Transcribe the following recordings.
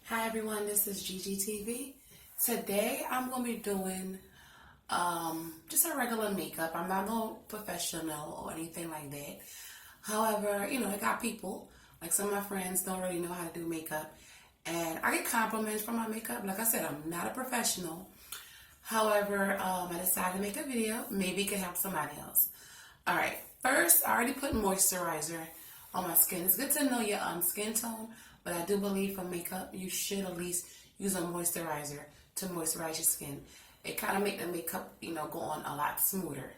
Hi everyone, this is GGTV. Today I'm going to be doing just a regular makeup. I'm not no professional or anything like that. However, I got people, like some of my friends don't really know how to do makeup. And I get compliments for my makeup. Like I said, I'm not a professional. However, I decided to make a video. Maybe it can help somebody else. Alright, first I already put moisturizer on my skin. It's good to know your skin tone, but I do believe for makeup you should at least use a moisturizer to moisturize your skin. It kind of make the makeup, go on a lot smoother.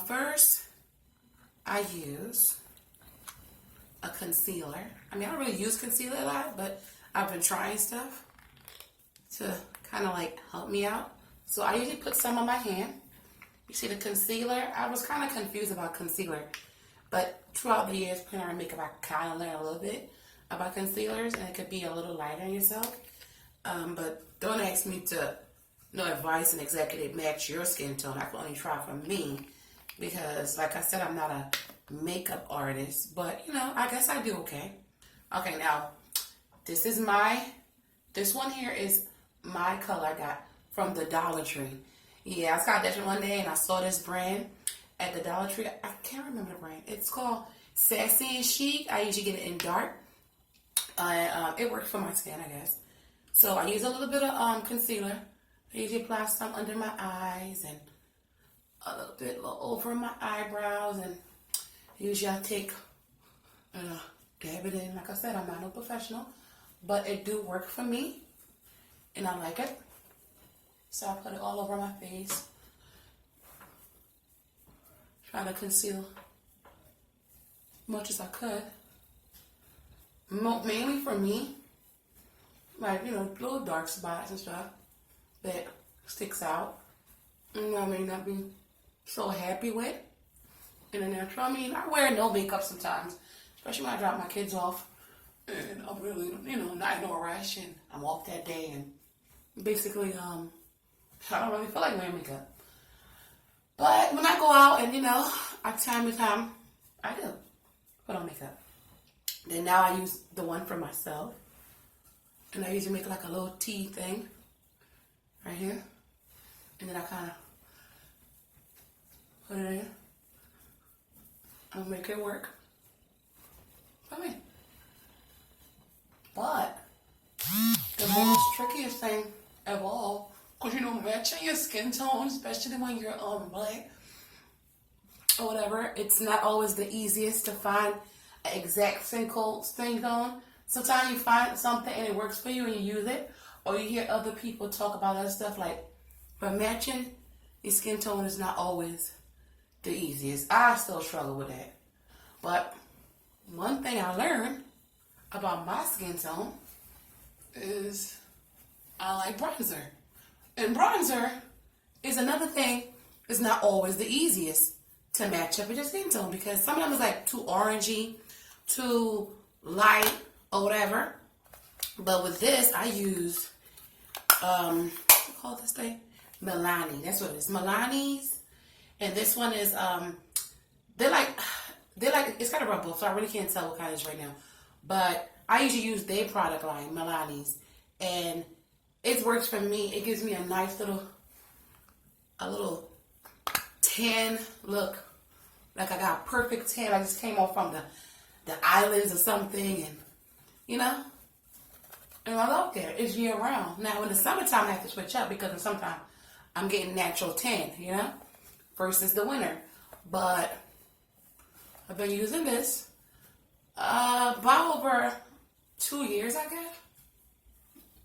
First, I use a concealer. I mean, I don't really use concealer a lot, but I've been trying stuff to kind of like help me out. So I usually put some on my hand. You see the concealer? I was kind of confused about concealer, but throughout the years putting on makeup, I kind of learned a little bit about concealers, and it could be a little lighter on yourself. But don't ask me to no advice and exactly match your skin tone. I can only try for me because, like I said, I'm not a makeup artist, but I guess I do okay. Okay, now this one here is my color I got from the Dollar Tree. Yeah, I was kind of dashing one day and I saw this brand at the Dollar Tree. I can't remember the brand. It's called Sassy and Chic. I usually get it in dark. It works for my skin, I guess. So I use a little bit of concealer. I usually apply some under my eyes and a little bit over my eyebrows. And usually I take dab it in. Like I said, I'm not no professional, but it do work for me, and I like it. So I put it all over my face. Try to conceal as much as I could. Mainly for me, like, little dark spots and stuff that sticks out. I may not be so happy with in the natural. I mean, I wear no makeup sometimes, especially when I drop my kids off. And I'm really, not in no rush, and I'm off that day, and basically, I don't really feel like wearing makeup. But when I go out and, time to time, I do put on makeup. Then now I use the one for myself. And I usually make like a little T thing right here. And then I kind of put it in. I'll make it work for me. But the most trickiest thing of all, because matching your skin tone, especially when you're black or whatever, it's not always the easiest to find an exact skin tone. Sometimes you find something and it works for you and you use it, or you hear other people talk about other stuff like, but matching your skin tone is not always the easiest. I still struggle with that. But one thing I learned about my skin tone is I like bronzer. And bronzer is another thing that's not always the easiest to match up with your skin tone, because sometimes it's like too orangey, too light, or whatever. But with this, I use, what do you call this thing? Milani. That's what it is. Milani's. And this one is, they're like, it's kind of rubber, so I really can't tell what kind it is right now. But I usually use their product line, Milani's. And it works for me. It gives me a nice little tan look. Like I got a perfect tan. I just came off from the islands or something, and and I love that. It's year round. Now in the summertime I have to switch up because in summertime I'm getting natural tan, versus the winter. But I've been using this about over 2 years, I guess.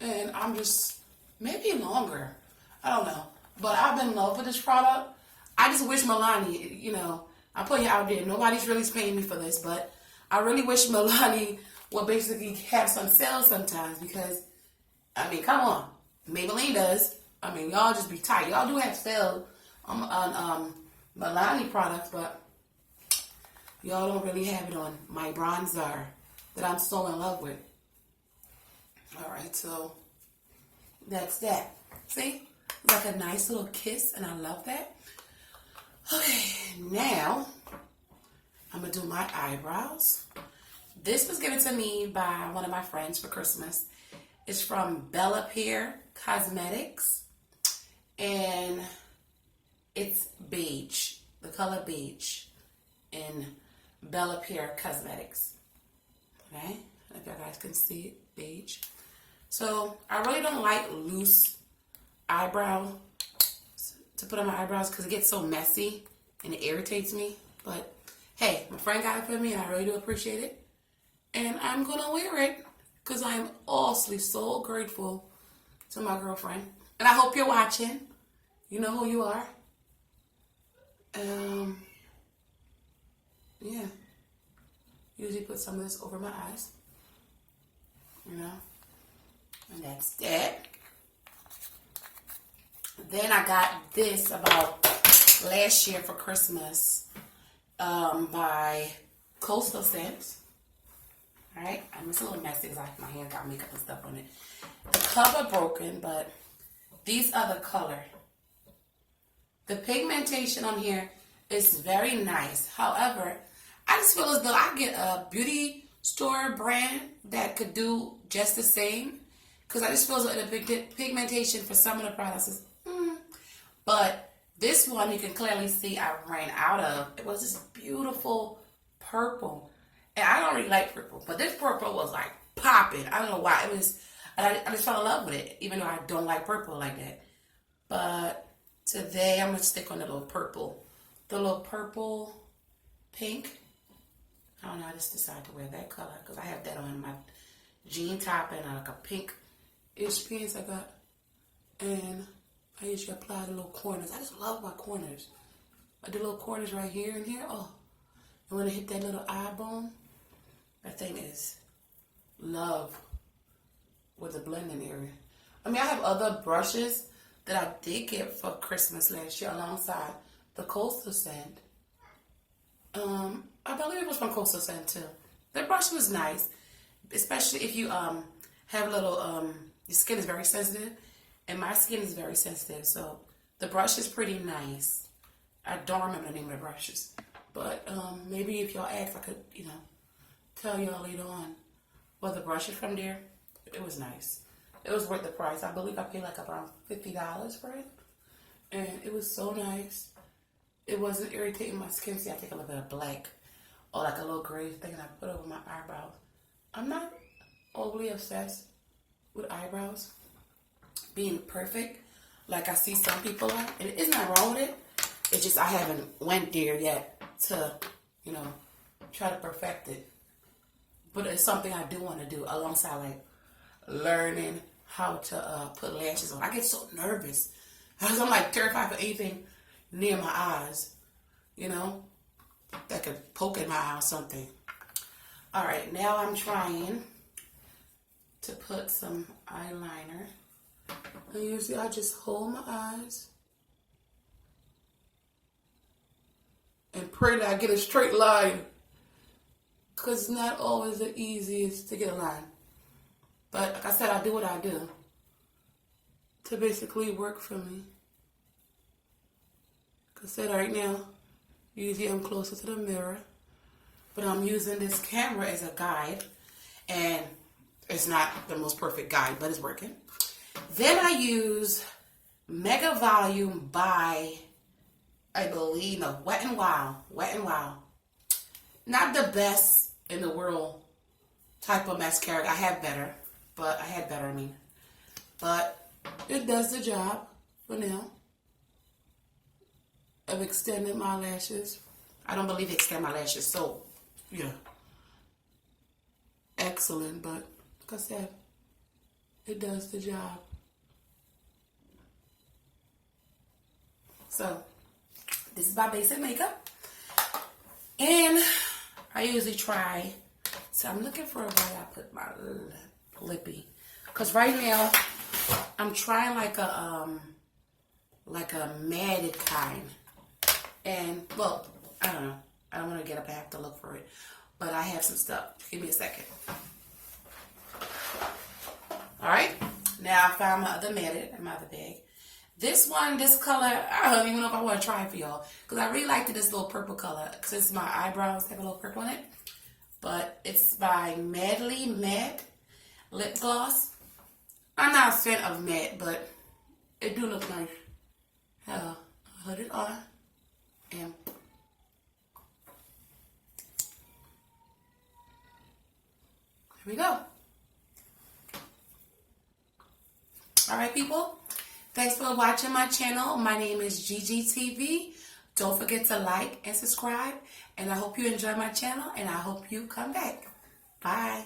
And I'm just, maybe longer. I don't know. But I've been in love with this product. I just wish Milani, I put you out there. Nobody's really paying me for this, but I really wish Milani would basically have some sales sometimes, because, I mean, come on. Maybelline does. I mean, y'all just be tight. Y'all do have sales on Milani products, but y'all don't really have it on my bronzer that I'm so in love with. Alright, so that's that. See? It's like a nice little kiss, and I love that. Okay, now I'm going to do my eyebrows. This was given to me by one of my friends for Christmas. It's from Bella Pear Cosmetics, and it's beige, the color beige, in Bella Pear Cosmetics. Okay, if you guys can see it, beige. So I really don't like loose eyebrow to put on my eyebrows because it gets so messy and it irritates me. But hey, my friend got it for me and I really do appreciate it. And I'm gonna wear it because I am awfully so grateful to my girlfriend. And I hope you're watching. You know who you are. Yeah. Usually put some of this over my eyes. You know. And that's that. Then I got this about last year for Christmas by Coastal Scents. Alright, I'm just a little messy because my hand got makeup and stuff on it. The cover broken, but these are the color. The pigmentation on here is very nice. However, I just feel as though I get a beauty store brand that could do just the same. Because I just feel as though the pigmentation for some of the products is, But this one you can clearly see I ran out of. It was this beautiful purple. And I don't really like purple, but this purple was like popping. I don't know why. It was, I just fell in love with it, even though I don't like purple like that. But today I'm going to stick on the little purple. The little purple pink. I don't know, I just decided to wear that color because I have that on my jean top and like a pink-ish pants I got. And I usually apply the little corners. I just love my corners. I do little corners right here and here. Oh, and when I hit that little eye bone, that thing is love with the blending area. I mean, I have other brushes that I did get for Christmas last year alongside the Coastal Scent. I believe it was from Coastal Scent too. The brush was nice, especially if you have a little, your skin is very sensitive, and my skin is very sensitive, so the brush is pretty nice. I don't remember the name of the brushes, but maybe if y'all ask, I could, tell y'all later on what the brush is from there. It was nice. It was worth the price. I believe I paid like around $50 for it, and it was so nice. It wasn't irritating my skin. See, I take a little bit of black or like a little gray thing and I put over my eyebrows. I'm not overly obsessed with eyebrows being perfect like I see some people are. And it's not wrong with it. It's just I haven't went there yet to, try to perfect it. But it's something I do want to do alongside like learning how to put lashes on. I get so nervous because I'm like terrified for anything near my eyes, that could poke in my eye or something. All right, now I'm trying to put some eyeliner. And usually I just hold my eyes and pray that I get a straight line, because it's not always the easiest to get a line. But like I said, I do what I do to basically work for me. Like I said, right now, usually I'm closer to the mirror, but I'm using this camera as a guide, and it's not the most perfect guide, but it's working. Then I use Mega Volume by, I believe, no, Wet n Wild. Wet n Wild. Not the best in the world type of mascara. I had better, but it does the job for now of extending my lashes. I don't believe it extend my lashes, so excellent, but like I said, it does the job. So this is my basic makeup, and I usually try, so I'm looking for a way I put my lippy, because right now I'm trying like a matted kind. And, well, I don't know. I don't want to get up. I have to look for it. But I have some stuff. Give me a second. Alright. Now I found my other matted in my other bag. This one, this color, I don't even know if I want to try it for y'all. Because I really liked this little purple color. Since my eyebrows have a little purple in it. But it's by Madly Matte Lip Gloss. I'm not a fan of matte, but it do look nice. I'll put it on and here we go. Alright people, thanks for watching my channel. My name is GGTV. Don't forget to like and subscribe. And I hope you enjoy my channel and I hope you come back. Bye.